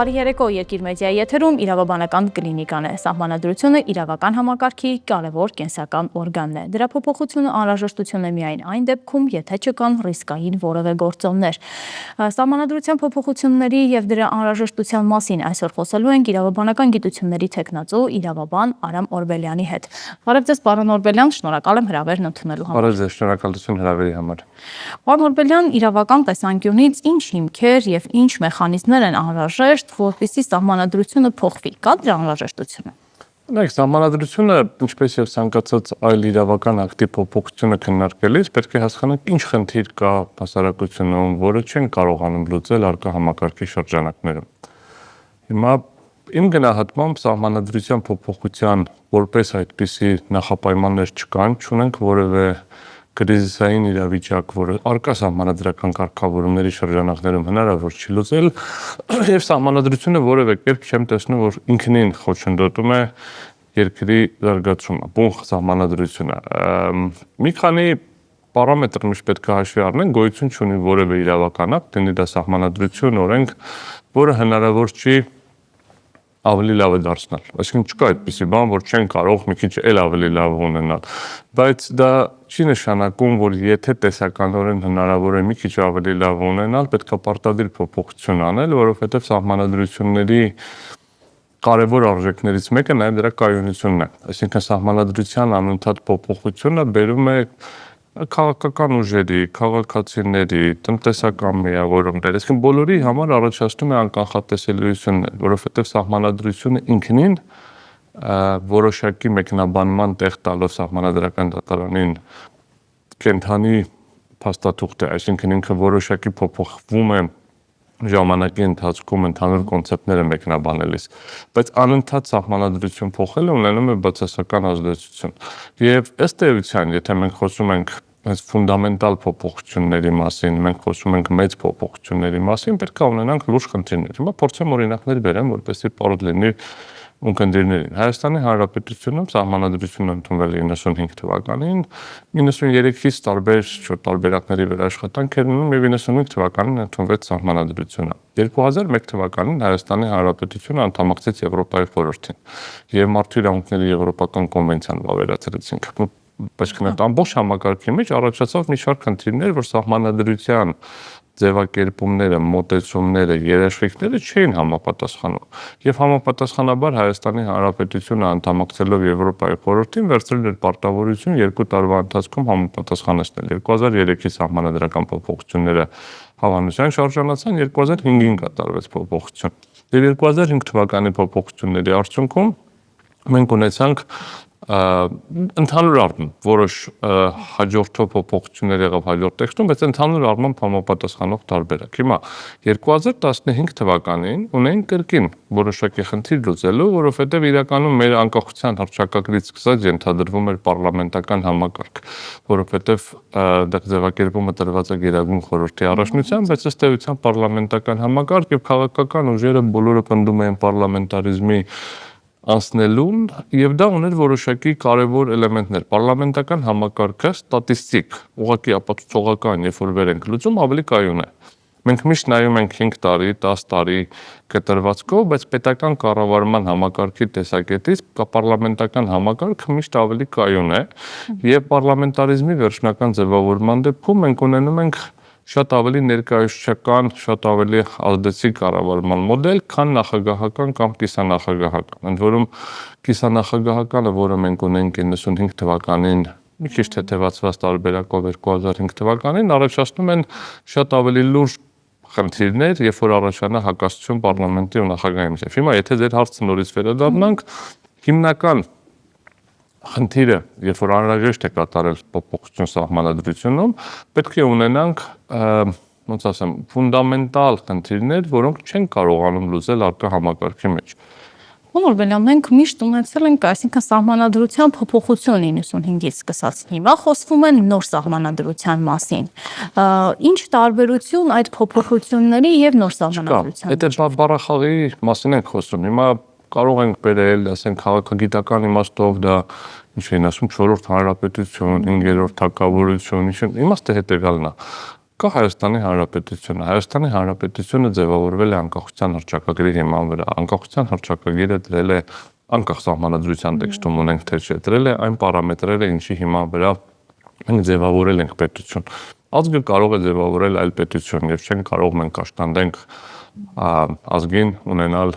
Բարի երեկո, Երկիր մեդիայի եթերում իրավաբանական կլինիկան է։ Սահմանադրությունը իրավական համակարգի կարևոր կենսական օրգանն է։ Դրա փոփոխությունը անհրաժեշտություն է միայն այն դեպքում, եթե չկան ռիսկային որևէ գործոններ։ Սահմանադրության փոփոխությունների եւ դրա անհրաժեշտության մասին այսօր խոսելու ենք իրավաբանական գիտությունների թեկնածու իրավաբան Արամ Օրբելյանի հետ։ Բարև ձեզ, պարոն Օրբելյան, շնորհակալ եմ հրավերն ընդունելու համար։ Բարև ձեզ, շնորհակալություն հրավերի համար։ Պարոն Օրբելյան, իրավական տեսանկյունից ինչ հիմքեր եւ ինչ մեխանիզմներ են անհրաժեշտ, որպեսզի սահմանադրությունը փոխվի, կա դրա անհրաժեշտությունը։ Նայեք, սահմանադրությունը, ինչպես եւ ցանկացած այլ իրավական ակտի փոփոխությունը քննարկելիս, պետք է հասկանանք ինչ խնդիր կա հասարակությունում, որը չեն կարողանում լուծել առկա համակարգի շրջանակներում։ Հիմա իմ գնահատմամբ սահմանադրության փոփոխության որպես այդպիսի նախապայմաններ չկան, չունենք որևէ կրիզիսային իրավիճակ, որը առկա սահմանադրական կարգավորումների շրջանակներում հնարավոր չի լուծել, եւ սահմանադրությունը որևէ կերպ չեմ տեսնում, որ ինքնին խոչընդոտում է երկրի զարգացումը, բուն սահմանադրությունը։ Մի քանի պարամետր միշտ պետք է հաշվի առնենք, գոյություն չունի որևէ իրավական ակտ, լինի դա սահմանադրություն, օրենք, որը հնարավոր չի ավելի լավ է դարձնել։ Այսինքն չկա այդպիսի բան, որ չեն կարող մի քիչ էլ ավելի լավ ունենալ։ Բայց դա չի նշանակում, որ եթե տեսականորեն հնարավոր է մի քիչ ավելի լավ ունենալ, պետք է պարտադիր փոփոխություն անել, որովհետև սահմանադրությունների կարևոր արժեքներից մեկը նաև դրա կայունությունն է։ Այսինքն սահմանադրության անընդհատ փոփոխությունը բերում է քաղաքական ուժերի, քաղաքացիների, տնտեսական միավորումներ, այսինքն բոլորի համար առաջացնում է անկանխատեսելիություններ, որովհետև սահմանադրությունը ինքնին որոշակի մեկնաբանման տեղ տալով սահմանադրական դատարանին կենթանի փաստաթուղթ է, այսինքն ինքը որոշակի փոփոխվում է ժամանակի ընթացքում ընդհանուր կոնցեպտները մեկնաբանելիս, բայց անընդհատ սահմանադրություն փոխելը ունենում է բացասական ազդեցություն։ Եվ ըստ էության, եթե մենք խոսում ենք այս ֆունդամենտալ փոփոխությունների մասին, մենք խոսում ենք մեծ փոփոխությունների մասին, պետք է ունենանք լուրջ խնդիրներ։ Հիմա փորձեմ օրինակներ բերեմ, որպեսզի պարզ լինի ունկնդիրներին։ Հայաստանի Հանրապետությունում սահմանադրությունը ընդունվել է 95 թվականին, 93-ից տարբերակների վրա աշխատանք էր ունում եւ 95 թվականին ընդունվեց սահմանադրությունը։ 2001 թվականին Հայաստանի Հանրապետությունը անդամակցեց Եվրոպայի խորհրդին եւ Մարդու իրավունքների եվրոպական կոնվենցիան վավերացրեցինք։ Այսինքն այդ ամբողջ համակարգի մեջ առաջացավ մի շարք խնդիրներ, որ սահմանադրության ձևակերպումները, մոտեցումները, երաշխիքները չէին համապատասխանում։ Եվ համապատասխանաբար Հայաստանի Հանրապետությունը անդամակցելով Եվրոպայի խորհրդին վերցրել էր պարտավորություն 2 տարվա ընթացքում համապատասխանեցնել։ 2003-ի սահմանադրական փոփոխությունները հավանության շարժանացան, 2005-ին կատարվեց փոփոխություն։ Եվ 2005 թվականի փոփոխությունների արդյունքում մենք ունեցանք ընդհանուր առմամբ որոշ հաջորդող փոփոխություններ եղավ հաջորդ տեքստում, բայց ընդհանուր առմամբ համապատասխանող տարբերակ։ Հիմա 2015 թվականին ունենք կրկին որոշակի խնդիր լուծելու, որովհետև իրականում մեր անկախության հռչակագրից սկսած ենթադրվում էր պարլամենտական համակարգ, որովհետև դա ձևակերպումը տրված է Գերագույն խորհրդի առաջնությամբ, բայց ըստ էության պարլամենտական համակարգ եւ քաղաքական ուժերը բոլորը պնդում են պարլամենտարիզմի անցնելուն եւ դա ուներ որոշակի կարևոր էլեմենտներ։ Պարլամենտական համակարգը ստատիստիկ, ուղղակի ապացուցողական, երբ որ վեր ենք լուծում, ավելի կայուն է։ Մենք միշտ նայում ենք 5 տարի, 10 տարի կտրվածքով, բայց պետական կառավարման համակարգի տեսակետից պարլամենտական համակարգը միշտ ավելի կայուն է եւ պարլամենտարիզմի վերջնական ձևավորման դեպքում մենք ունենում ենք շատ ավելի ներկայացուցչական, շատ ավելի ազդեցիկ կառավարման մոդել, քան նախագահական կամ կիսանախագահական։ Ընդ որում կիսանախագահականը, որը մենք ունենք 95 թվականին, մի քիչ թեթևացված տարբերակով 2005 թվականին, առաջացնում են շատ ավելի լուրջ խնդիրներ, երբ որ առաջանա հակասություն պարլամենտի ու նախագահի միջև։ Հիմա եթե ձեր հարցը նորից վերադառնանք, հիմնական խնդիրը, երբ որ անհրաժեշտ է կատարել փոփոխություն սահմանադրությունում, պետք է ունենանք, ոնց ասեմ, ֆունդամենտալ խնդիրներ, որոնք չեն կարողանում լուծել առկա համակարգի մեջ։ Պարոն Օրբելյան, մենք միշտ ունեցել ենք, այսինքն սահմանադրության փոփոխություն 95-ից սկսած հիմա խոսվում է նոր սահմանադրության մասին։ Ինչ տարբերություն այդ փոփոխությունների եւ նոր սահմանադրության։ Դա բառախաղի մասին ենք խոսում։ Հիմա կարող ենք բերել, ասենք քաղաքագիտական իմաստով դա ինչ են ասում 4-րդ հանրապետություն, 5-րդ թագավորություն, իմաստը հետեւյալն է։ Կա Հայաստանի Հանրապետությունը։ Հայաստանի Հանրապետությունը ձևավորվել է անկախության հռչակագրի հիման վրա։ Անկախության հռչակագիրը դրել է անկախ սահմանադրության տեքստում ունենք թե չէ, դրել է այն պարամետրերը, ինչի հիման վրա մենք ձևավորել ենք պետություն։ Ազգը կարող է ձևավորել այլ պետություն եւ չեն կարող մենք աշխատենք ազգին ունենալ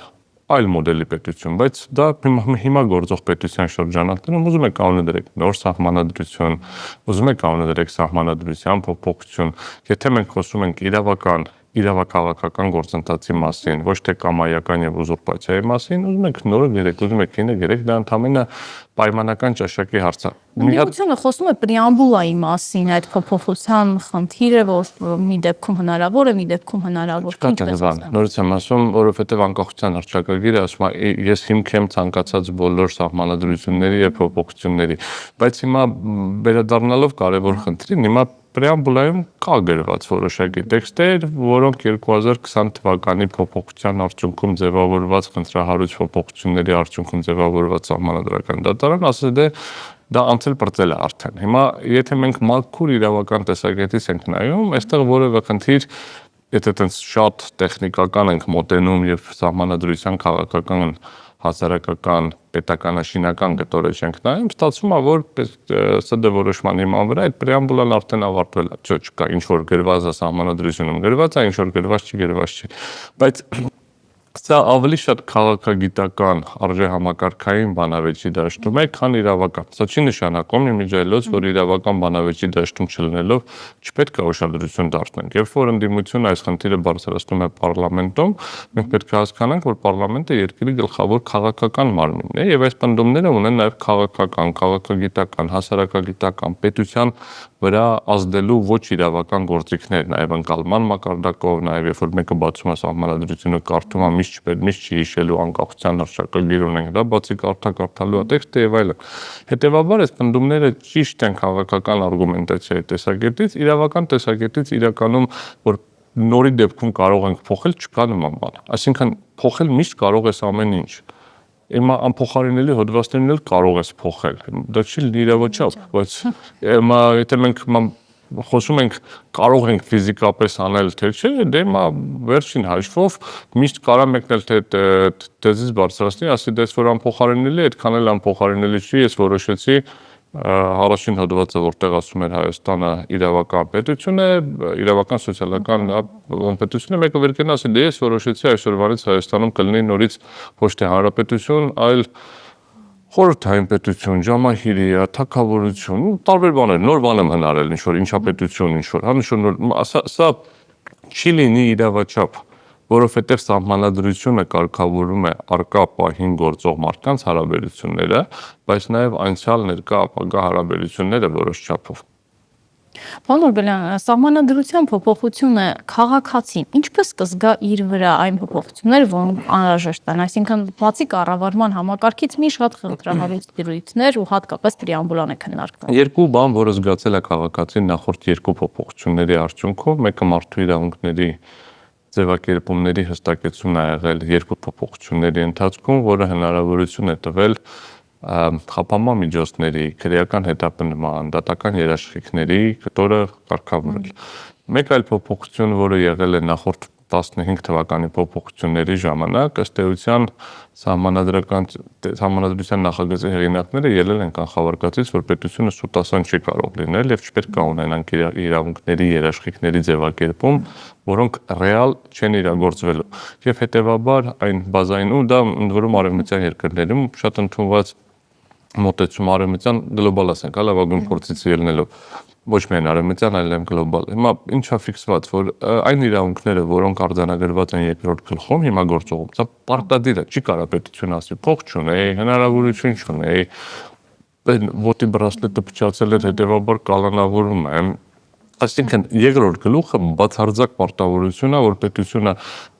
այլ մոդելի պետություն, բայց դա հիմա գործող պետության շրջանակներում ուզում եք կանոնը դրեք նոր սահմանադրություն, ուզում եք կանոնը դրեք սահմանադրության փոփոխություն, եթե մենք խոսում ենք իրավաքաղաքական գործընթացի մասին, ոչ թե կամայական եւ ուզուրպացիայի մասին, ուզում եք նորը գրեք, ուզում եք ինը գրեք, դա ընդհանրապես պայմանական ճաշակի հարց է։ Միությունը խոսում է պրեամբուլայի մասին, այդ փոփոխության խնդիրը, որ մի դեպքում հնարավոր է, մի դեպքում հնարավոր չէ։ Նորից եմ ասում, որովհետեւ անկախության հռչակագիրը ասում է, ես հիմք եմ ցանկացած բոլոր սահմանադրությունների եւ փոփոխությունների, բայց հիմա վերադառնալով կարևոր խնդրին, հիմա պրեամբուլայում կա գրված որոշակի տեքստեր, որոնք 2020 թվականի փոփոխության արդյունքում ձևավորված խնդրահարույց փոփոխությունների արդյունքում ձևավորված սահմանադրական դատարան ասել է դա անցել բրծել է արդեն։ Հիմա եթե մենք մաքուր իրավական տեսակետից ենք նայում, այստեղ որևէ խնդիր, եթե այտենց շատ տեխնիկական ենք մոտենում եւ սահմանադրության քաղաքական հասարակական պետականաշինական գտորը չենք նայում, ստացվում է, որ ՍԴ որոշման հիման վրա այդ պրեամբուլան արդեն ավարտվել է, չկա ինչ որ գրված է սահմանադրությունում գրված է, ինչ որ գրված չի, բայց սա ավելի շատ քաղաքագիտական արժեհամակարգային բանավեճի դաշտում է, քան իրավական։ Սա չի նշանակում իմիջիայլոց, որ իրավական բանավեճի դաշտում չլինելով չպետք է ուշադրություն դարձնենք։ Երբ որ ընդդիմությունը այս խնդիրը բարձրացնում է պարլամենտում, մենք պետք է հասկանանք, որ պարլամենտը երկրի գլխավոր քաղաքական մարմինն է եւ այս պնդումները ունեն նաեւ քաղաքական, քաղաքագիտական, հասարակագիտական, պետության վրա ազդելու ոչ իրավական գործիքներ, նաեւ ընկալման մակարդակով, նաեւ երբ որ մեկը բացում է սահմանադրությունը, կարդում է միշտ չի հիշելու անկախության հռչակագիր ունենք, դա բացի կարդալու է տեքստը եւ այլն։ Հետեւաբար այս պնդումները ճիշտ են քաղաքական արգումենտացիայի տեսակետից, իրավական տեսակետից իրականում որ նորի դեպքում կարող ենք փոխել, չկա նման բան։ Այսինքն փոխել միշտ կարող ես ամեն ինչ։ Հիմա անփոխարինելի հոդվածներն էլ կարող ես փոխել։ Դա չի իրավաչափ, բայց հիմա եթե մենք խոսում ենք կարող ենք ֆիզիկապես անել թե չէ, դե հիմա վերջին հաշվով միշտ կարա մեկնել թե դեզից բարձրացնի, ասի դες որ անփոխարինելի է, այդքան էլ անփոխարինելի չի, ես որոշեցի առաջին հոդվածը, որտեղ ասում էր Հայաստանը իրավական պետություն է, իրավական սոցիալական պետություն է, մեկը վերկենա ասի, դե ես որոշեցի այսօրվանից Հայաստանում կլինի նորից ոչ թե հանրապետություն, այլ խորհրդային պետություն, ժամահիրիա, թագավորություն, տարբեր բաներ, նոր բան եմ հնարել, ինչ որ ինչապետություն, ինչ որ, սա չի լինի իրավաչափ, որովհետև սահմանադրությունը կարգավորում է առկա պահին գործող մարդկանց հարաբերությունները, բայց նաև անցյալ ներկա ապագա հարաբերությունները որոշ չափով։ Պարոն Օրբելյան, սահմանադրության փոփոխությունը քաղաքացին ինչպես կզգա իր վրա այն փոփոխությունները, որոնք անհրաժեշտ են, այսինքն բացի կառավարման համակարգից մի շատ խնդրահարույց դրույթներ ու հատկապես պրեամբուլան է քննարկվում։ Երկու բան, որը զգացել է քաղաքացին նախորդ երկու փոփոխությունների արդյունքում, մեկը մարդու իրավունքների ձևակերպումների հստակեցումն է եղել երկու փոփոխությունների ընթացքում, որը հնարավորություն է տվել խափանման միջոցների, քրեական հետապնդման, դատական երաշխիքների կտորը կարգավորել։ Մեկ այլ փոփոխություն, որը եղել է նախորդ 15 թվականի փոփոխությունների ժամանակ, ըստ էության սահմանադրության նախագծի հեղինակները ելել են կանխավարկածից, որ պետությունը սուտասան չի կարող լինել եւ չպետք է ունենանք իրավունքների երաշխիքների ձևակերպում, որոնք ռեալ չեն իրագործվելու։ Եվ հետեւաբար այն բազային ու դա ընդ որում արևմտյան երկրներում շատ ընդունված մոտեցում արևմտյան գլոբալ ասենք, լավագույն փորձից ելնելով ոչ միայն արևմտյան, այլև գլոբալ։ Հիմա ինչա ֆիքսված, որ այն իրավունքները, որոնք արձանագրված են երկրորդ գլխում, հիմա գործողում, սա պարտադիր է, չի կարա պետություն ասի, փող չունեի, հնարավորություն չունեի, ոտի բրասլետը փչացել էր, հետեւաբար կալանավորում եմ։ Այսինքն երկրորդ գլուխը բացարձակ պարտավորություն է, որ պետությունը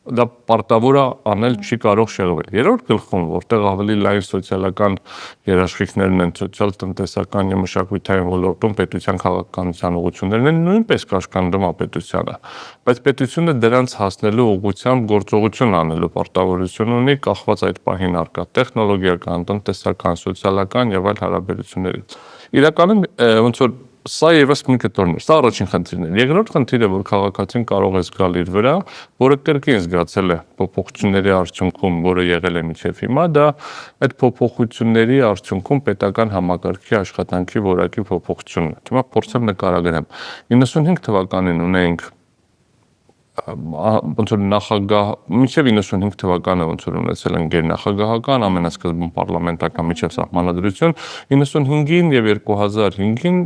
դա պարտավոր է անել, չի կարող շեղվել։ Երրորդ գլխում, որտեղ ավելի լայն սոցիալական երաշխիքներն են, սոցիալ-տնտեսական եւ մշակութային ոլորտում պետության քաղաքականության ուղղություններն են, նույնպես կաշկանդում է պետությանը։ Բայց պետությունը դրանց հասնելու ուղղությամբ գործողություն անելու պարտավորություն ունի, կախված այդ պահին առկա տեխնոլոգիական, տնտեսական, սոցիալական եւ այլ հարաբերություններից։ Իրականում ոնց որ Սա եւս մի կտորն է։ Սա առաջին խնդիրն է։ Երկրորդ խնդիրը, որ քաղաքացին կարող է զգալ իր վրա, որը կրկին զգացել է փոփոխությունների արդյունքում, որը եղել է մինչև հիմա, դա այդ փոփոխությունների արդյունքում պետական համակարգի աշխատանքի որակի փոփոխությունն է։ Հիմա փորձեմ նկարագրեմ։ 95 թվականին ունենք ոնց որ նախագահ մինչև 95 թվականը ոնց որ ունեցել են գերնախագահական ամենասկզբում պարլամենտական միջև սահմանադրություն 95-ին եւ 2005-ին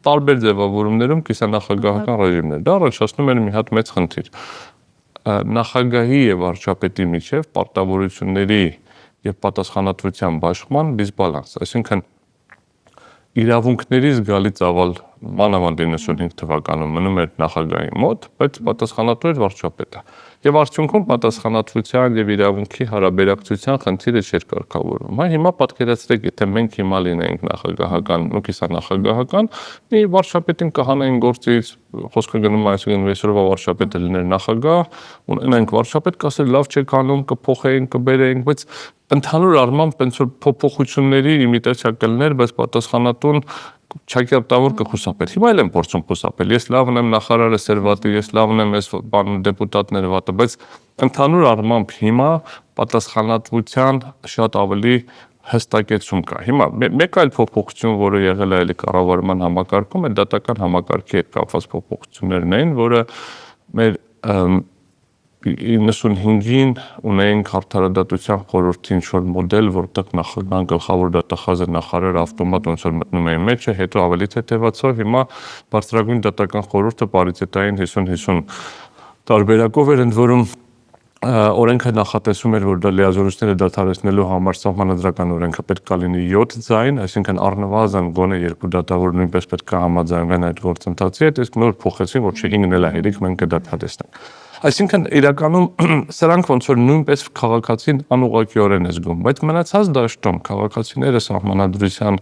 տարբեր ձևավորումներում կիսանախագահական ռեժիմներ դա առաջացնում էր մի հատ մեծ խնդիր նախագահի եւ վարչապետի միջև պարտավորությունների եւ պատասխանատվության բաշխման դիսբալանս այսինքն իրավունքների զգալի ծավալ մանավանդ 95 թվականում մնում էր նախագահի մոտ, բայց պատասխանատու էր վարչապետը։ Եվ արդյունքում պատասխանատվության եւ իրավունքի հարաբերակցության խնդիրը չէր կարգավորվում։ Հիմա պատկերացրեք, եթե մենք հիմա լինեինք նախագահական ու կիսանախագահական, մի վարչապետին կհանային գործից, խոսքը գնում է այսինքն այսօրվա վարչապետը լիներ նախագահ, ունենանք վարչապետ, կասեր լավ չեք անում, կփոխեին, կբերեին, բայց ընդհանուր առմամբ ոնց որ փոփոխությունների իմիտացիա կլներ, բայց պատասխանատուն չակերտավոր կխուսափեր։ Հիմա էլ եմ փորձում խուսափել։ Ես լավն եմ նախարարը սերվատի, ես լավն եմ այս բան դեպուտատները վատը, բայց ընդհանուր առմամբ հիմա պատասխանատվության շատ ավելի հստակեցում կա։ Հիմա մեկ այլ փոփոխություն, որը եղել է այլ կառավարման համակարգում, է դատական համակարգի հետ կապված փոփոխություններն էին, որը մեր 95-ին ունեինք արդարադատության խորհրդի ինչ-որ մոդել, որտեղ նախագահան գլխավոր դատախազը նախարարը ավտոմատ ոնց որ մտնում էին մեջը, հետո ավելի թեթևացավ, հիմա բարձրագույն դատական խորհուրդը պարիտետային 50-50 տարբերակով էր, ընդ որում օրենքը նախատեսում էր, որ դա լիազորությունները դադարեցնելու համար սահմանադրական օրենքը պետք է լինի 7 ձայն, այսինքն առնվազն գոնե 2 դատավոր նույնպես պետք է համաձայնվեն այդ գործընթացի հետ, իսկ նոր փոխեցին, որ չի5-ն էլ է հերիք, մենք կդադարեցնենք։ Այսինքն իրականում սրանք ոնց որ նույնպես քաղաքացին անուղղակիորեն է զգում, բայց մնացած դաշտում քաղաքացիները սահմանադրության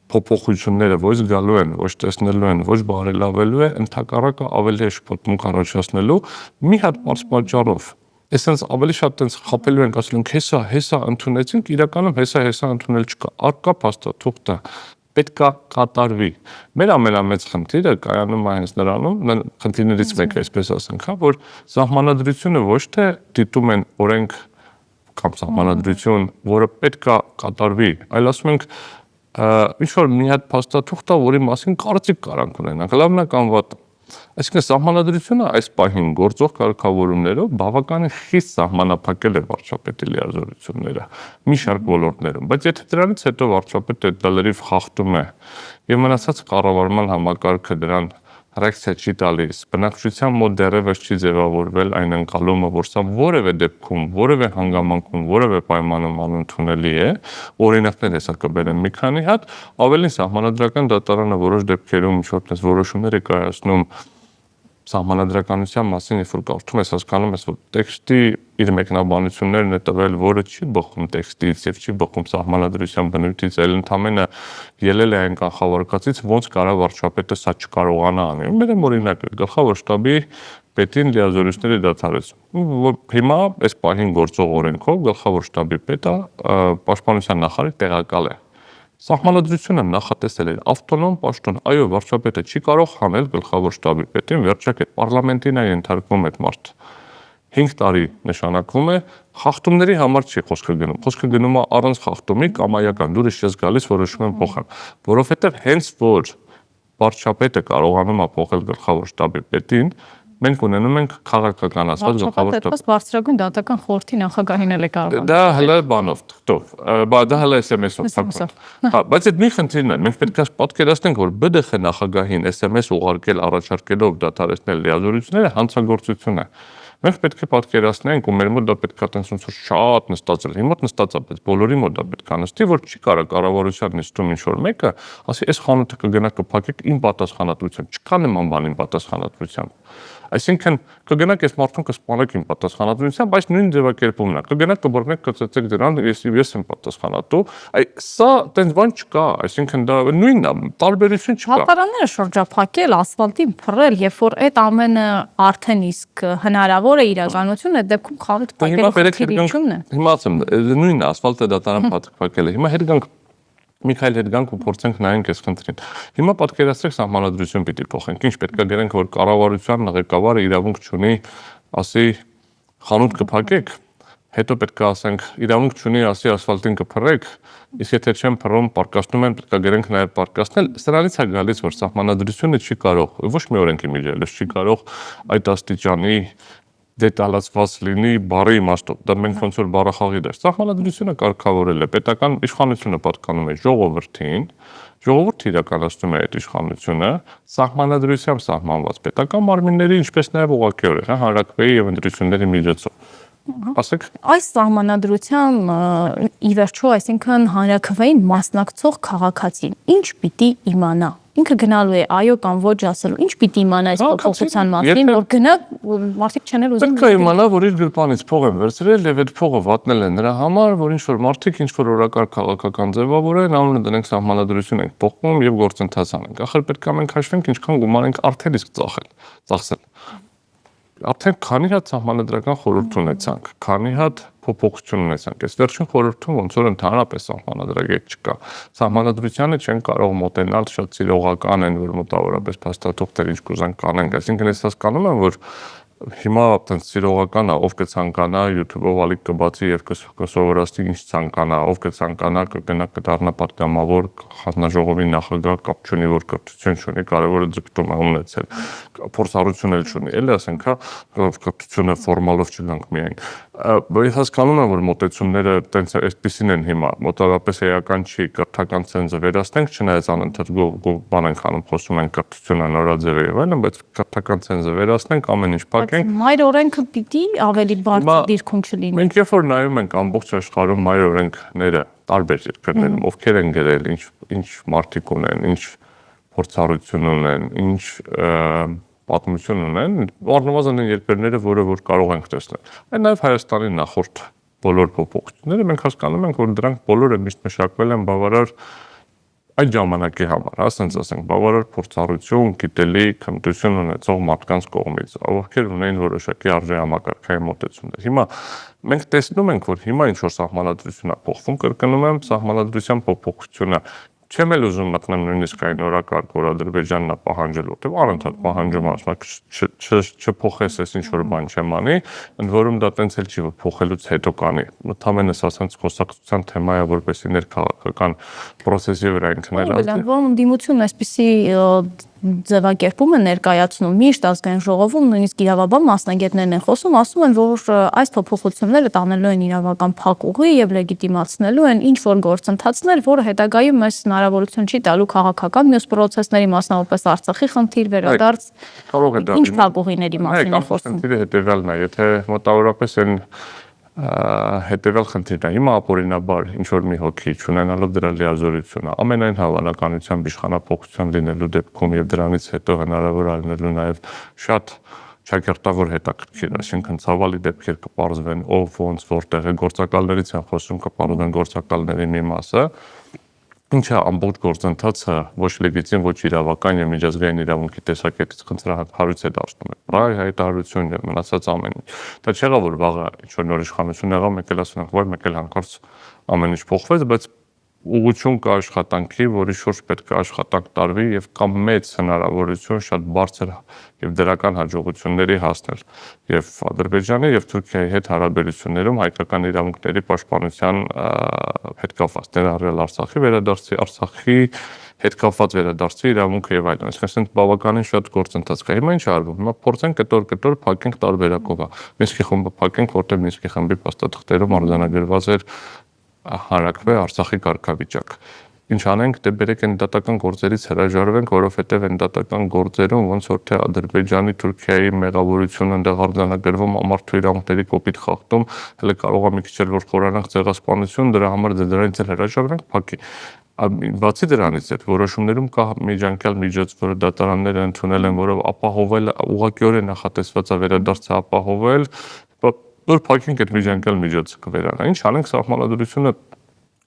փոփոխությունները ոչ զգալու են, ոչ տեսնելու են, ոչ բարելավելու է, ընդհակառակը ավելի է շփոթմունք առաջացնելու մի հատ բարձ պատճառով։ Այսինքն ավելի շատ տենց խապելու ենք, ասում ենք հեսա ընդունեցինք, իրականում հեսա ընդունել չկա, արկա փաստաթուղթը պետք է կատարվի։ Մեր ամենամեծ խնդիրը կայանում է հենց նրանում, խնդիրներից մեկը, այսպես ասենք, որ սահմանադրությունը ոչ թե դիտում են օրենք կամ սահմանադրություն, որը պետք է կատարվի, այլ ասում ենք ինչ որ մի հատ փաստաթուղթ է, որի մասին կարծիք կարանք ունենանք, լավն է կամ վատը։ Այսինքն սահմանադրությունը այս պահին գործող կարգավորումներով բավականին խիստ սահմանափակել է վարչապետի լիազորությունները մի շարք ոլորտներում, բայց եթե դրանից հետո վարչապետը դա լրիվ խախտում է եւ մնացած կառավարման համակարգը դրան ռեակցիա չի տալիս, բնակչության մոտ դեռևս չի ձևավորվել այն ընկալումը, որ սա որևէ դեպքում, որևէ հանգամանքում, որևէ պայմանում անընդունելի է, օրինակներ հեսա կբերեմ մի քանի հատ, ավելին սահմանադրական դատարանը որոշ դեպքերում ինչ-որ որոշումներ է կայացնում սահմանադրականության մասին, երբ որ կարդում ես, հասկանում ես, որ տեքստի իր մեկնաբանություններն է տվել, որը չի բխում տեքստից եւ չի բխում սահմանադրության բնույթից, այլ ընդամենը ելել է այն կանխավարկածից, ոնց կարող վարչապետը սա չկարողանա անել։ Մեր օրինակ գլխավոր շտաբի պետին լիազորությունների դադարեցում։ Հիմա այս պահին գործող օրենքով գլխավոր շտաբի պետը պաշտպանության նախարարի տեղակալ է։ Սահմանադրությունը նախատեսել էր ավտոնոմ պաշտոն, այո, վարչապետը չի կարող հանել գլխավոր շտաբի պետին, վերջակետ պարլամենտին է ենթարկվում այդ մարդը։ 5 տարի նշանակվում է, խախտումների համար չի խոսքը գնում։ Խոսքը գնում է առանց խախտումի կամայական, դուրս չես գալիս որոշում են փոխել, որովհետև հենց որ վարչապետը կարողանում է փոխել գլխավոր շտաբի պետին, մենք ունենում ենք քաղաքականացված գլխավոր շտաբ։ Բայց բարձրագույն դատական խորհրդի նախագահին էլ է կարող։ Դա հələ բանով, թղթով, դա հələ SMS-ով։ Բայց այդ մի խնդիրն է, մենք պետք է պատկերացնենք, որ ԲԴԽ նախագահին SMS ուղարկել առաջարկելով դադարեցնել լիազորությունները հանցագործություն է։ Մենք պետք է պատկերացնենք, ու մեր մոտ դա պետք է տենց ոնց որ շատ նստած է։ Իմ մոտ նստած է, բայց բոլորի մոտ դա պետք է նստի, որ չի կարող կառավարության նիստում ինչ որ մեկը, ասի, այս խանութը կգնա կփակեք իմ պատասխանատվությամբ, չկա նման բան իմ պատասխանատվությամբ։ Այսինքն կգնաք այս մարդուն կսպանեք իմ պատասխանատվությամբ, բայց նույն ձևակերպումն է։ Կգնաք կբռնեք կծծեք դրան, ես եմ պատասխանատու։ Սա տենց բան չկա, այսինքն դա նույնն է, տարբերություն չկա։ Հապարանները շրջափակել, ասֆալտին փռել, երբ որ այդ ամենը արդեն իսկ հնարավոր է իրականություն, այդ դեպքում խավիտ փակելու խնդիրությունն է։ Հիմա ասեմ, նույնն է, ասֆալտը դատարան փակել է։ Հիմա հետ գանք մի քայլ հետ գանք ու փորձենք նայենք այս խնդրին։ Հիմա պատկերացրեք սահմանադրություն պիտի փոխենք։ Ինչ պետք է գրենք, որ կառավարության ղեկավարը իրավունք չունի, ասի խանութ կփակեք, հետո պետք է ասենք իրավունք չունի, ասի ասֆալտին կփռեք, իսկ եթե չեմ փռում, պարկասնում են, պետք է գրենք նաև պարկասնել։ Սրանից է գալիս, որ սահմանադրությունը չի կարող, ոչ մի օրենքի միջոցով չի կարող այդ աստիճանի դետալացված լինի բառի իմաստով։ Դա մենք ոնց որ բառախաղի դաշտ։ Սահմանադրությունը կարգավորել է պետական իշխանությունը պատկանում է ժողովրդին, ժողովուրդը իրականացնում է այդ իշխանությունը, սահմանադրությամբ սահմանված պետական մարմինների, ինչպես նաև ուղղակիորեն, հանրաքվեի եւ ընտրությունների միջոցով։ Ասեք, այս սահմանադրության ի վերջո, այսինքն հանրաքվեին մասնակցող քաղաքացին ինչ պիտի իմանա։ Ինքը գնալու է այո կամ ոչ ասելու, ինչ պիտի իմանա այս փոփոխության մասին, որ գնա մարդիկ չեն ուզում։ Պետք է իմանա, որ իր գրպանից փող են վերցրել եւ այդ փողը վատնել են նրա համար, որ ինչ որ մարդիկ ինչ որ օրակարգ քաղաքական ձևավորեն, անունը դնենք սահմանադրություն ենք փոխում եւ գործընթաց անենք։ Ախր պետք է մենք հաշվենք ինչքան գումար ենք արդեն իսկ ծախսել։ Արդեն քանի հատ սահմանադրական խորհուրդ ունեցանք, քանի հատ փոփոխություն ունեցանք։ Այս վերջին խորհրդում ոնց որ ընդհանրապես սահմանադրագետ չկա։ Սահմանադրությանը չեն կարող մոտենալ, շատ սիրողական են, որ մոտավորապես փաստաթուղթեր ինչ կուզեն կանենք։ Այսինքն ես հասկանում եմ, որ հիմա այդպես սիրողական է, ով կցանկանա YouTube-ով ալիք կբացի եւ կսովորացնի ինչ ցանկանա, ով կցանկանա կգնա կդառնա պատգամավոր հանձնաժողովի նախագահ, կապ չունի, որ կրթություն չունի, կարևորը ձգտում է ունեցել, փորձառություն էլ չունի, էլի ասենք, կրթությունը ֆորմալով չգանք միայն։ Բայց հասկանում եմ, որ մոտեցումները տենց այսպեսին են հիմա, մոտավորապես էական չի, կրթական ցենզը վերացնենք, չնայած անընդհատ բան ենք անում, խոսում ենք կրթությունը նորաձև է եւ այլն, բայց կրթական ցենզը վերացնենք, ամեն ինչ մայր օրենքը պիտի ավելի բարձր դիրքում չլինի։ Մենք երբ որ նայում ենք ամբողջ աշխարհում մայր օրենքները տարբեր երկրներում, ովքեր են գրել, ինչ մարդիկ ունեն, ինչ փորձառություն ունեն, ինչ պատմություն ունեն, առնվազն են երկրները, որ կարող ենք տեսնել։ Այն նաև Հայաստանի նախորդ բոլոր փոփոխությունները մենք հասկանում ենք, որ դրանք բոլորը միշտ մշակվել են բավարար այդ ժամանակի համար, ասենց ասենք, բավարար փորձառություն, գիտելիք, հմտություն ունեցող մարդկանց կողմից, ովքեր ունեն որոշակի արժեհամակարգային մոտեցումներ։ Հիմա մենք տեսնում ենք, որ հիմա ինչ որ սահմանադրություն է փոխվում, կրկնում եմ, սահմանադրության փոփոխությունը չեմ էլ ուզում մտնեմ նույնիսկ այն օրակարգ, որ Ադրբեջանն է պահանջել, որտեղ առընթադ պահանջում ասում չփոխես այս ինչ որ բան չեմ անի, ընդ որում դա տենց էլ չի, որ փոխելուց հետո կանի։ Ընդհանրապես ասած խոսակցության թեմա է, որպեսզի ներքաղաքական process-ի վրա ինքնայլազդի։ Որում դիմությունն այսպեսի ձևակերպում է ներկայացնում միշտ ազգային ժողովում, նույնիսկ իրավաբան մասնագետներն են խոսում, ասում են, որ այս փոփոխությունները տանելու են իրավական փակ ուղի եւ լեգիտիմացնելու են ինչ որ գործընթացներ, որը հետագայում մեզ հնարավորություն չի տալու քաղաքական մյուս process-ների, մասնավորապես Արցախի խնդիր վերադարձ, ինչ փակ ուղիների մասին են խոսում։ Խնդիրը հետեւյալն է, եթե մոտավորապես են հետևյալ խնդիրն է, հիմա ապօրինաբար ինչ որ մի հոգի չունենալով դրա լիազորությունը, ամենայն հավանականությամբ իշխանապողության լինելու դեպքում եւ դրանից հետո հնարավոր լինելու նաեւ շատ ճակերտավոր հետաքրքիր, այսինքն ցավալի դեպքեր կպարզվեն, ով ոնց որտեղ է գործակալներից են խոսում, կպարզվեն գործակալների մի մասը, ինչը ամբողջ գործընթացը ոչ լեգիտիմ, ոչ իրավական եւ միջազգային իրավունքի տեսակետից խնդրահարույց է դարձնում։ Բրայ հայտարարություն եւ մնացած ամեն ինչ։ Դա չեղավ որ վաղը ինչ որ նոր իշխանություն եղավ, մեկ էլ ասում ենք, ոայ մեկ էլ հանկարծ ամեն ինչ փոխվեց, բայց ուղղություն կա աշխատանքի, որի շուրջ պետք է աշխատանք տարվի եւ կա մեծ հնարավորություն շատ բարձր եւ դրական հաջողությունների հասնել եւ Ադրբեջանի եւ Թուրքիայի հետ հարաբերություններում հայկական իրավունքների պաշտպանության հետ կապված ներառյալ Արցախի վերադարձի, Արցախի հետ կապված վերադարձի իրավունքը եւ այլն։ Այսինքն բավականին շատ գործընթաց կա։ Հիմա ինչ արվում։ Հիմա փորձենք կտոր փակենք տարբերակով։ Մինսկի խումբը փակենք, որտեղ Մինսկի խմբի փաստաթղթերում արձանագրված էր հանրաքվե Արցախի կարգավիճակ։ Ինչ անենք, դե բերեք այն դատական գործերից հրաժարվենք, որովհետև այն դատական գործերում ոնց որ թե Ադրբեջանի, Թուրքիայի մեղավորությունը այնտեղ արձանագրվում, մարդու իրավունքների կոպիտ խախտում, հələ կարող է մի քիչ էլ որ խորանանք ցեղասպանություն, դրա համար դրանից էլ հրաժարվենք, փակի։ Բացի դրանից էլ որոշումներում կա միջանկյալ միջոց, որը դատարանները ընդունել են, որով ապահովել ուղղակիորեն նախատեսված է վերադարձը ապահովել, որ փակենք այդ միջանկյալ միջոցը կվերանա։ Ինչ անենք, սահմանադրությունը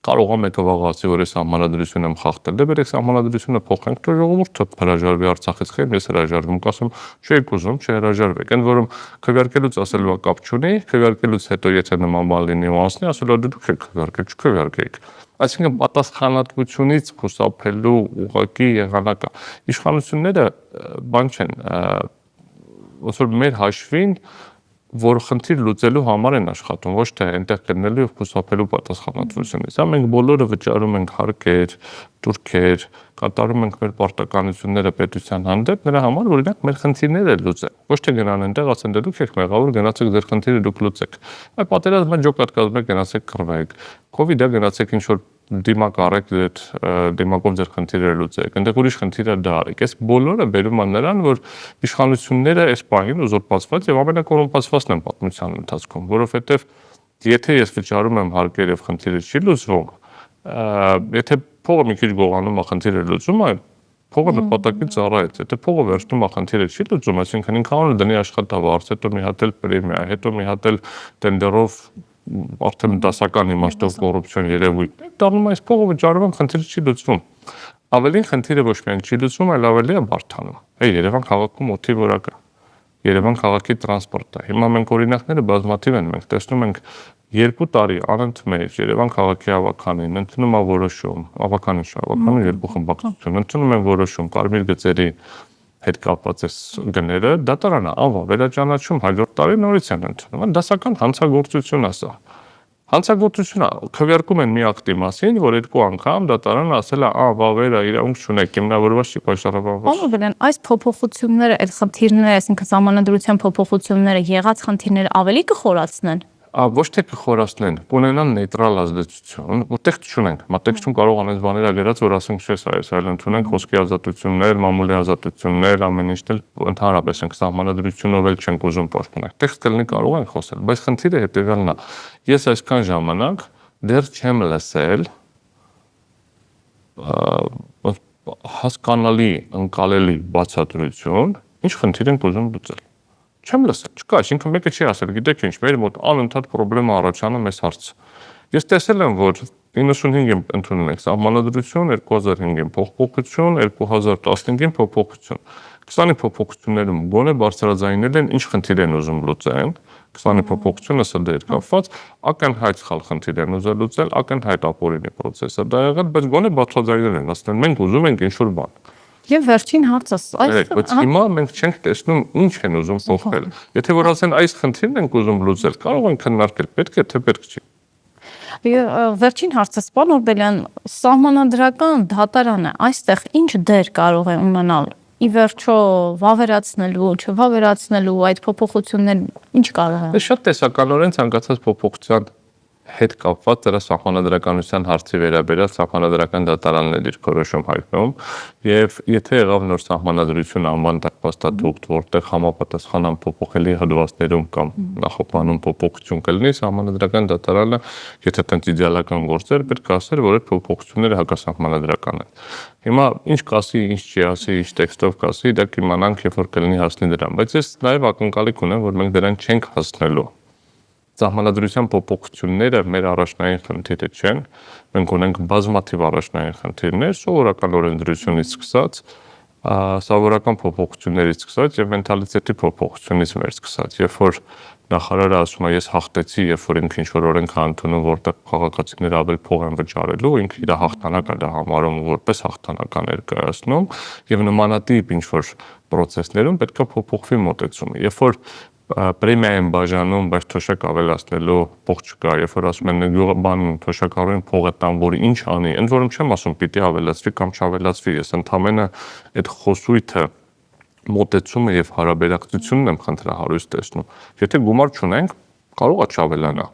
Կարող է մեկը վաղացի, որ այս համանadrություն եմ խախտել, դե բերեք համանadrությունը փոխենք, թե ժողովուրդը հրաժարվի Արցախից խեն, ես հրաժարվում, կասում, չեք ուզում, չհրաժարվեք։ Ընդ որում քվեարկելուց ասելու կապ չունի, քվեարկելուց հետո եթե նման բան լինի ու անցնի, ասելու դուք եք քվեարկել, չքվեարկեք։ Այսինքն պատասխանատվությունից խուսափելու ուղղակի եղանակը իշխանությունները բան չեն, ոնց որ մեր հաշվին որ խնդիր լուծելու համար են աշխատում, ոչ թե այնտեղ գտնելու եւ խուսափելու պատասխանատվությունից։ Հա մենք բոլորը վճարում ենք հարկեր, տուրքեր, կատարում ենք մեր պարտականությունները պետության հանդեպ, նրա համար օրինակ մեր խնդիրները լուծեն։ Ոչ թե գնան այնտեղ ասեն դե դուք եք մեղավոր, գնացեք ձեր խնդիրը դուք լուծեք։ Այ պատերազմը ջոկատ կազմեք, գնացեք կռվեք։ Կովիդը գնացեք ինչ որ դիմակ արեք այդ դիմակով ձեր խնդիրները լուծեք, այնտեղ ուրիշ խնդիր է դա արեք։ Այս բոլորը բերում են նրան, որ իշխանությունները այս պահին ուզուրպացված եւ ամենակոռումպացվածն են պատմության ընթացքում, որովհետեւ եթե ես վճարում եմ հարկեր եւ խնդիրը չի լուծվում, եթե փողը մի քիչ գողանում է, խնդիրը լուծում է, փողը նպատակի ծառայեց, եթե փողը վերցնում է, խնդիրը չի լուծում, այսինքն ինքնուրույն դնի աշխատավարձ, հետո մի հատ էլ պրեմիա, հետո մի հատ էլ տենդերով արդեն դասական իմաստով կոռուպցիոն երևույթ, դառնում է այս փողը վճարում եմ, խնդիրը չի լուծվում։ Ավելին խնդիրը ոչ միայն չի լուծվում, այլ ավելի է բարդանում։ Հե Երևան քաղաքում օդի որակը, Երևան քաղաքի տրանսպորտը։ Հիմա մենք օրինակները բազմաթիվ են, մենք տեսնում ենք 2 տարի անընդմեջ Երևան քաղաքի ավականին ընդունում է որոշում, ավականին երկու խմբակցություն ընդունում են որոշում կարմիր գծերի հետ կապված այս գները, դատարանը անվա վերաճանաչում հաջորդ տարի նորից են ընդունում։ Դասական հանցագործություն է սա։ Հանցագործությունը քվեարկում են մի ակտի մասին, որ 2 անգամ դատարանը ասել է, վավերը իրավունք չունեք, հիմնավորված չի պաշտպանված։ Պարոն Բելյան, այս փոփոխությունները, այդ խնդիրները, այսինքն համանadrության փոփոխությունները եղած խնդիրները ավելի կխորացնեն։ Ոչ թե կխորացնեն, կունենան նեյտրալ ազդեցություն, որտեղ չունենք։ Մատեքստում կարող անես բաներ գրած, որ ասենք չէ, այլ ընդունենք խոսքի ազատություններ, մամուլի ազատություններ, ամեն ինչ էլ ընդհանրապես ենք համանadrությունով էլ չենք ուզում պաշտպանել։ Տեքստը լինի կարող ենք խոսել, բայց խնդիրը հետեւյալն է։ Ես այսքան ժամանակ դեռ չեմ լսել հասկանալի, ընկալելի բացատրություն, ինչ խնդիր ենք ուզում լուծել։ Չեմ լսել, չկա, այսինքն մեկը չի ասել, գիտեք ինչ, մեր մոտ անընդհատ խնդրեմ առաջանում էս հարցը։ Ես տեսել եմ, որ 95-ին ընդունել ենք համանadrություն, 2005-ին փոփոխություն, 2015-ին փոփոխություն։ 20-ի փոփոխություններում գոնե բարձրաձայնել են ինչ խնդիր են ուզում լուծեն, 20-ի փոփոխությունը սա դեր կապված, ակնհայտ սխալ խնդիր են ուզել լուծել, ակնհայտ ապօրինի process-ը դա եղել, բայց գոնե բարձրաձայնել են, ասել մենք ուզում ենք ինչ-որ բան։ Եվ վերջին հարցը բայց հիմա մենք չենք տեսնում ինչ են ուզում փոխել։ Եթե որ ասեն այս խնդիրն ենք ուզում լուծել, կարող ենք քննարկել, պետք է թե պետք չի։ Վերջին հարցը, պարոն Օրբելյան, սահմանադրական դատարանը այստեղ ինչ դեր կարող է ունենալ։ Ի վերջո վավերացնելու, չվավերացնելու այդ փոփոխություններ ինչ կարող է։ Շատ տեսականորեն ցանկացած փոփոխության հետ կապված դրա սահմանադրականության հարցի վերաբերյալ սահմանադրական դատարանն է դիրքորոշում հայտնում եւ եթե եղավ նոր սահմանադրություն անվան տախտատուղթ, որտեղ համապատասխանան փոփոխելի հոդվածներում կամ նախապանում փոփոխություն կլինի, սահմանադրական դատարանը, եթե տենց իդեալական գործեր, պետք է ասեր, որ այդ փոփոխությունները հակասահմանադրական են։ Հիմա ինչ կասի, ինչ չի ասի, ինչ տեքստով կասի, դա կիմանանք, երբ որ կլինի հասնի դրան, բայց ես նաեւ ակնկալիք ունեմ, որ մենք դրան չենք հասնելու։ Սահմանադրության փոփոխությունները մեր առաջնային խնդիրը չեն։ Մենք ունենք բազմաթիվ առաջնային խնդիրներ, սովորական օրենսդրությունից սկսած, սովորական փոփոխություններից սկսած եւ մենթալիտետի փոփոխությունից մեր սկսած։ Երբ որ նախարարը ասում է ես հաղթեցի, երբ որ ինքը ինչ-որ օրենք է ընդունում, որտեղ քաղաքացիները ավելի փող են վճարելու, ինքը իր հաղթանակը դա համարում որպես հաղթանակ ներկայացնում եւ նմանատիպ ինչ-որ process-ներում պետք է փոփոխվի մոտեցումը։ Երբ որ պրեմիա են բաժանում, բայց թոշակ ավելացնելու փող չկա, երբ որ ասում են բան թոշակառուին փողը տան, որ ինչ անի, ընդ որում չեմ ասում պիտի ավելացվի կամ չավելացվի, ես ընդամենը այդ խոսույթը մոտեցումը եւ հարաբերակցությունն եմ խնդրահարույց տեսնում։ Եթե գումար չունենք, կարող է չավելանա,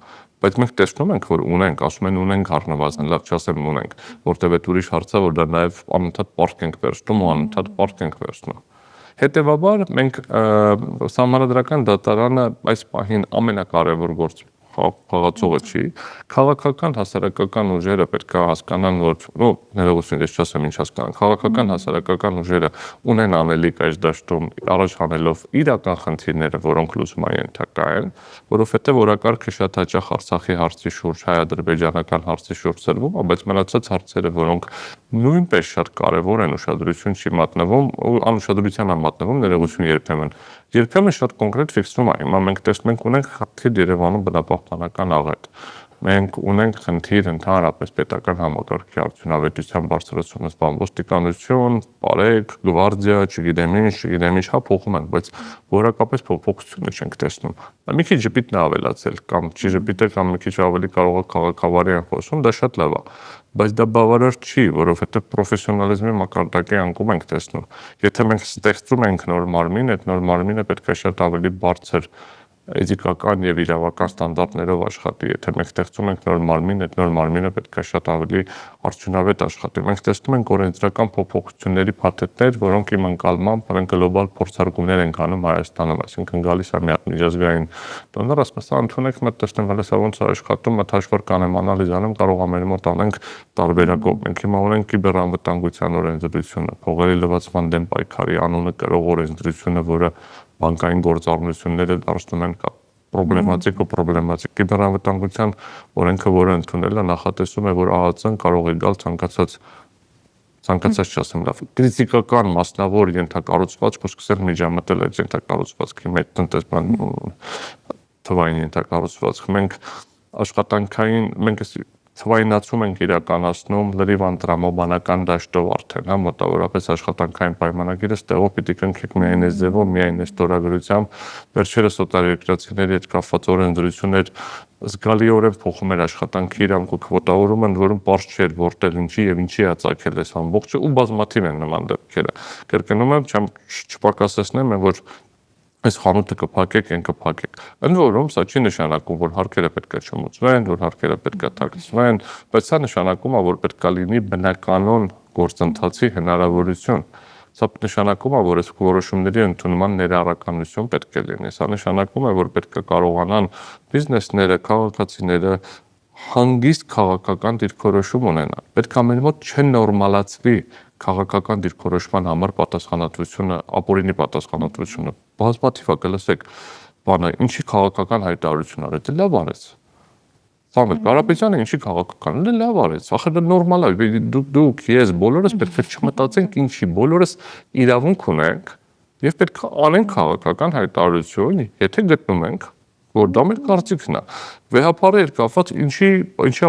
բայց մենք տեսնում ենք, որ ունենք, ասում են ունենք առնվազն, լավ չասեմ ունենք, որտեղ այդ ուրիշ հարց է, որ դա նաեւ անընդհատ պարտք ենք վերցնում ու անընդհատ պարտք ենք վերցնում։ Հետևաբար մենք սահմանադրական դատարանը այս պահին ամենակարևոր գործ խաղացողը չի, քաղաքական հասարակական ուժերը պետք է հասկանան, որ ներողություն, ես չասեմ ինչ հասկանան, քաղաքական հասարակական ուժերը ունեն անելիք այս դաշտում առաջ հանելով իրական խնդիրները, որոնք լուծման ենթակա են, որովհետև օրակարգը շատ հաճախ Արցախի հարցի շուրջ, հայ-ադրբեջանական հարցի շուրջ ծրվում, բայց մնացած հարցերը, որոնք նույնպես շատ կարևոր են, ուշադրություն չի մատնվում, անուշադրության է մատնվում, ներողություն երբեմն շատ կոնկրետ ֆիքսվում է։ Հիմա մենք տեսնում ենք ունենք խնդիր Երևանում բնապահպանական աղետ։ Մենք ունենք խնդիր ընդհանրապես պետական համակարգի արդյունավետության բարձրացումը, ոստիկանություն, պարեգ, գվարդիա, չգիտեմ ինչ, հա փոխում են, բայց որակապես փոփոխությունը չենք տեսնում։ Մի քիչ ժպիտն է ավելացել կամ չի ժպիտել կամ մի քիչ ավելի կարող է քաղաքավարի են խոսում, դա շատ լավ է, բայց դա բավարար չի, որովհետև պրոֆեսիոնալիզմի մակարդակի անկում ենք տեսնում։ Եթե մենք ստեղծում ենք նոր մարմին, այդ նոր մարմինը պետք է շատ ավելի բարձր էթիկական եւ իրավական ստանդարտներով աշխատի։ Եթե մենք ստեղծում ենք նոր մարմին, այդ նոր մարմինը պետք է շատ ավելի արդյունավետ աշխատի։ Մենք տեսնում ենք օրենսդրական փոփոխությունների փաթեթներ, որոնք իմ ընկալմամբ մենք գլոբալ փորձարկումներ ենք անում Հայաստանում, այսինքն գալիս է մի հատ միջազգային դոնոր, ասում է, ընդունեք, մենք տեսնենք հələ սա ոնց է աշխատում, մտ հաշվառ կանեմ անալիզ անեմ, կարող է մեր մոտ անենք տարբերակով։ Մենք հիմա ունենք կիբերանվտանգության օրենսդրությունը, փողերի լվացման դեմ պայքարի անունը կրող օրենսդրությունը, որը բանկային գործառնությունները դարձնում են պրոբլեմատիկ կիբերանվտանգության օրենքը, որը ընդունել է, նախատեսում է, որ ԱԱԾ-ն կարող է գալ ցանկացած չասեմ լավ քրիտիկական մասնավոր ենթակառուցվածք ու սկսել միջամտել այդ ենթակառուցվածքի մեջ տնտեսական թվային ենթակառուցվածք։ Մենք աշխատանքային թվայնացում ենք իրականացնում լրիվ անտրամաբանական դաշտով արդեն, հա, մոտավորապես աշխատանքային պայմանագիրը ստեղով պիտի կնքեք միայն այս ձևով, միայն այս ստորագրությամբ, վերջերս օտարերկրացիների հետ կապված օրենսդրություններ զգալիորեն փոխում էր աշխատանքի իրանք ու քվոտավորումը, ընդ որում պարզ չէր որտեղ ինչի եւ ինչի է ծագել այս ամբողջը ու բազմաթիվ են նման դեպքերը։ Կրկնում եմ, չպակասեցնեմ, որ այս խանութը կփակեք, այն կփակեք։ Ընդ որում, սա չի նշանակում, որ հարկերը պետք է չմուծվեն, որ հարկերը պետք է թաքցվեն, բայց սա նշանակում է, որ պետք է լինի բնականոն գործընթացի հնարավորություն։ Սա նշանակում է, որ այս որոշումների ընդունման ներառականություն պետք է լինի։ Սա նշանակում է, որ պետք է կարողանան բիզնեսները, քաղաքացիները հանգիստ քաղաքական դիրքորոշում ունենան։ Պետք է մեր մոտ չնորմալացվի քաղաքական դիրքորոշման համար պատասխանատվությունը, ապօրինի պատասխանատվությունը։ Բազմաթիվ է կլսեք, բանը, ինչի քաղաքական հայտարարություն արեց, լավ արեց։ Սամվել Կարապետյանը ինչի քաղաքական, լավ արեց, ախր դա նորմալ է, դուք, ես, բոլորս պետք է չմտածենք ինչի, բոլորս իրավունք ունենք եւ պետք է անենք քաղաքական հայտարարություն, եթե գտնում ենք, որ դա մեր կարծիքն է։ Վեհապարը կապված ինչի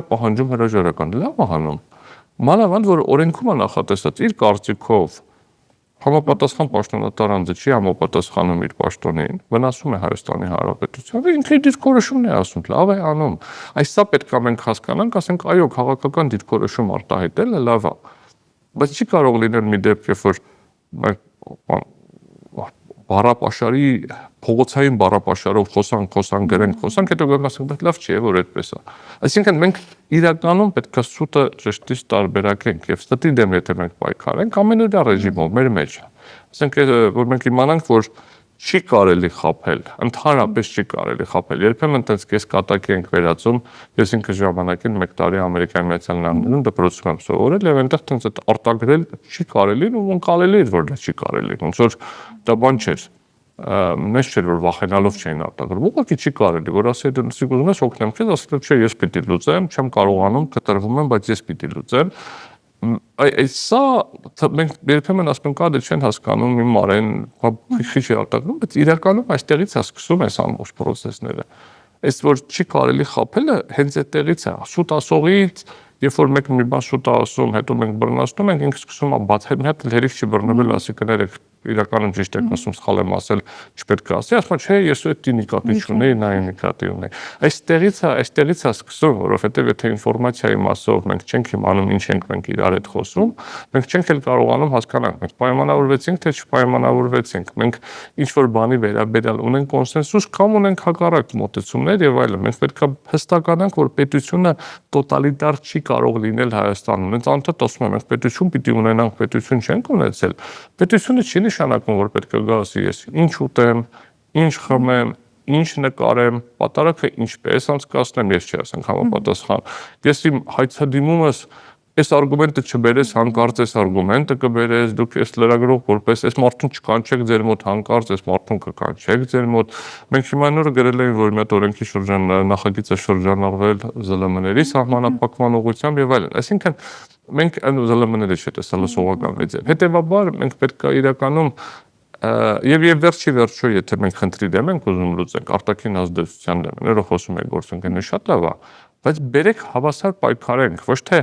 պահանջում հրաժարական, լավ է հանում։ Մանավանդ որ օրենքում է նախատեսած իր կարծիքով համապատասխան պաշտոնատար անձը չի համապատասխանում իր պաշտոնին, վնասում է Հայաստանի Հանրապետությանը, ինքը դիրքորոշումն է ասում, լավ է անում։ Այս սա պետք է մենք հասկանանք, ասենք, այո, քաղաքական դիրքորոշում արտահայտելը լավ է, բայց չի կարող լինել մի դեպք, երբ որ բառապաշարի փողոցային բառապաշարով խոսանք գրենք, հետո գնացինք, բայց լավ չի, որ այդպես է։ Այսինքն մենք իրականում պետք է սուտը ճշտից տարբերակենք եւ ստի դեմ եթե մենք պայքարենք ամենօրյա ռեժիմով մեր մեջ։ Ասենք որ մենք իմանանք, որ չի կարելի խաբել, ընդհանրապես չի կարելի խաբել։ Երբեմն այդպես կես կատակի ենք վերածում, ես ինքը ժամանակին 1 տարի Ամերիկայի Միացյալ Նահանգներում դպրոցում եմ սովորել եւ այնտեղ այդպես այդ արտագրել չի կարելի ու անկարելի էր որ դա չի կարելի։ Ոնց որ դա բան չէր։ Մեզ չէր որ վախենալով չէին արտագրում, ուղղակի չի կարելի, որ ասի դու ուզում ես օգնեմ քեզ, ասել չէ, ես պիտի լուծեմ, չեմ կարողանում, կտրվում եմ, բայց ես պիտի լուծեմ։ Սա մենք երբեմն ասում ենք, դե չեն հասկանում իմ մարեն, քիչ է արտագրում, բայց իրականում այստեղից է սկսում այս ամբողջ process-ները։ Այս որ չի կարելի խաբելը հենց այդտեղից է, սուտ ասողից, երբ որ մեկ մի բան սուտ ասում, հետո մենք բռնացնում ենք, ինքը սկսում է բաց, մի հատ հերիք չի բռնվել, ասի կներեք, իրականում ճիշտ եք ասում, սխալ եմ ասել, չպետք է ասի, ասում չէ, ես այդ նկատի չունեի, նա նկատի ունեի։ Այստեղից է սկսում, որովհետև եթե ինֆորմացիայի մասով մենք չենք իմանում ինչ ենք մենք իրար հետ խոսում, մենք չենք էլ կարողանում հասկանալ, մենք պայմանավորվեցինք, թե չպայմանավորվեցինք, մենք ինչ որ բանի վերաբերյալ ունենք կոնսենսուս կամ ունենք հակառակ մոտեցումներ եւ այլն։ Մենք պետք է հստականանք, որ պետությունը տոտալիտար չի կարող լինել Հայաստանում։ Մենք անդադ ասում ենք, մենք պետություն պիտի ունենանք, պետություն չենք ունեցել։ Պետությունը չի նշանակում, որ պետք է գա ասի ես ինչ ուտեմ, ինչ խմեմ, ինչ նկարեմ, պատարագը ինչպես անցկացնեմ, ես չի ասենք համապատասխան։ Ես իմ հայցադիմումս այս արգումենտը չբերես, հանկարծ այս արգումենտը կբերես, դուք այս լրագրող որպես այս մարդուն չկանչեք ձեր մոտ, հանկարծ այս մարդուն կկանչեք ձեր մոտ։ Մենք հիմա նորը գրել ենք, որ մի հատ օրենքի նախագիծը շրջանառվել ԶԼՄ-ների սահմանափակման ուղղությամբ եւ այլն։ Այսինքն մենք այն ԶԼՄ-ները չտեսա լսողական մեծեր։ Հետևաբար մենք պետք է իրականում եւ վերջի վերջո, եթե մենք խնդրի դեմ ենք ուզում լուծենք արտաքին ազդեցության դեմ, ներող խոսում եք գործընկերներ, շատ լավ է, բայց բերեք հավասար պայքարենք, ոչ թե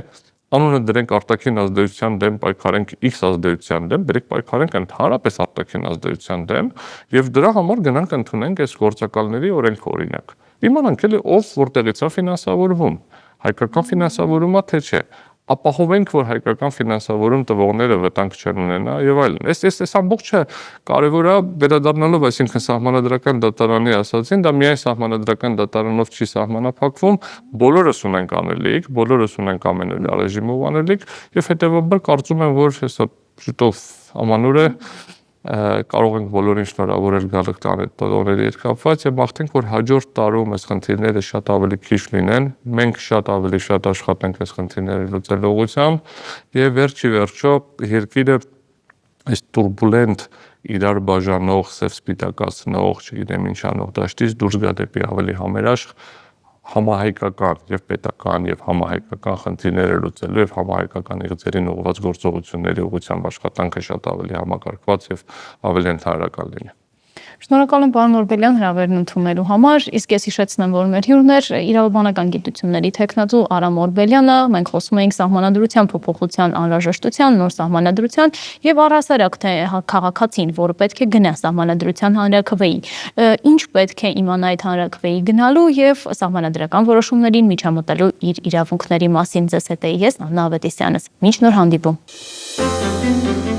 անունը դրենք արտաքին ազդեցության դեմ, պայքարենք X ազդեցության դեմ, բերեք պայքարենք ընդհանրապես արտաքին ազդեցության դեմ եւ դրա համար գնանք ընդունենք այս գործակալների օրենքը օրինակ։ Իմանանք էլի ով որտեղից է ֆինանսավորվում, հայկական ֆինանսավորումա թե չէ, ապահովենք, որ հայկական ֆինանսավորում տվողները վտանգ չեն ունենա եւ այլն։ Այս ամբողջը կարեւոր է վերադառնալով, այսինքն սահմանադրական դատարանի ասացին, դա միայն սահմանադրական դատարանով չի սահմանափակվում, բոլորս ունենք անելիք, բոլորս ունենք ամենօրյա ռեժիմով անելիք եւ հետեւաբար կարծում եմ, որ հեսա շուտով ամանոր է կարող ենք բոլորին շնորհավորել գալուկտանետների հետ կապված եւ մաղթենք, որ հաջորդ տարում այս խնդիրները շատ ավելի քիչ լինեն, մենք շատ ավելի շատ աշխատենք այս խնդիրները լուծելու ուղղությամբ եւ վերջի վերջո երկիրը այս турբուլենտ իրար բաժանող, սև-սպիտակացնող, չգիտեմ ինչ անող դաշտից դուրս գա դեպի ավելի համերաշխ համահայկական եւ պետական եւ համահայկական խնդիրները լուծելու եւ համահայկական իղձերին ուղղված գործողությունների ուղղությամբ աշխատանքը շատ ավելի համակարգված եւ ավելի ընդհանրական լինի։ Շնորհակալ եմ պարոն Օրբելյան հրավերն ընդունելու համար, իսկ ես հիշեցնեմ, որ մեր հյուրն էր իրավաբանական գիտությունների թեկնածու Արամ Օրբելյանը, մենք խոսում էինք սահմանադրության փոփոխության անհրաժեշտության, նոր սահմանադրության եւ առհասարակ թե քաղաքացին, որը պետք է գնա սահմանադրության հանրաքվեի, ինչ պետք է իմանա այդ հանրաքվեի գնալու եւ սահմանադրական որոշումներին միջամտելու իր իրավունքների մասին։ Ձեզ հետ էի ես Աննա Ավետիսյանս։ Մինչ նոր հանդիպում։